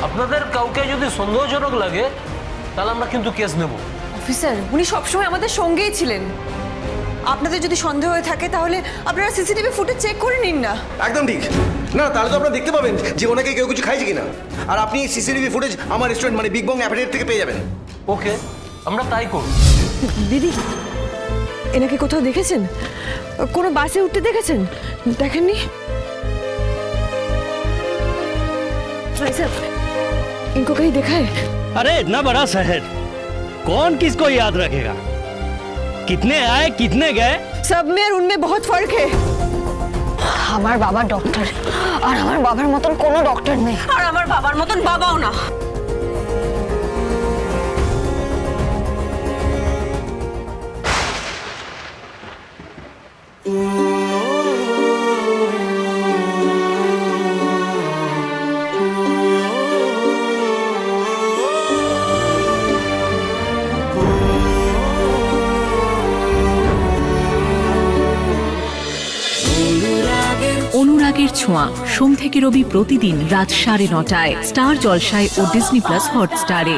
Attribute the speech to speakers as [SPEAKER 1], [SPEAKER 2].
[SPEAKER 1] আপনাদের কাউকে যদি সন্দেহজনক লাগে তাহলে আমরা কিন্তু কেস নেব।
[SPEAKER 2] অফিসার, উনি সবসময় আমাদের সঙ্গেই ছিলেন। আপনাদের যদি সন্দেহ হয়ে থাকে তাহলে আপনারা সিসিটিভি ফুটেজ চেক করে নিন না।
[SPEAKER 3] একদম ঠিক। না তাহলে তো আপনারা দেখতে পাবেন যে ওনাকে কেউ কিছু খাইছে কিনা। আর আপনি সিসিটিভি ফুটেজ আমার রেস্টুরেন্ট মানে বিগ বং অ্যাপারেট থেকে পেয়ে যাবেন।
[SPEAKER 1] ওকে, আমরা তাই করব।
[SPEAKER 2] দিদি, এনাকে কোথাও দেখেছেন? কোনো বাসে উঠতে দেখেছেন? দেখেননি? भाई साहब, इनको कहीं देखा है?
[SPEAKER 4] अरे इतना बड़ा शहर, कौन किसको याद रखेगा? कितने आए कितने गए?
[SPEAKER 2] सब में और उनमें बहुत फर्क है।
[SPEAKER 5] আমার বাবা ডক্টর, আর আমার বাবার মতন কোনো ডক্টর নেই।
[SPEAKER 2] আর আমার বাবার মতন বাবাও না।
[SPEAKER 6] অনুরাগের ছোঁয়া সোম থেকে রবি প্রতিদিন রাত 9:30টায় স্টার জলসায় ও ডিজনি প্লাস হটস্টারে।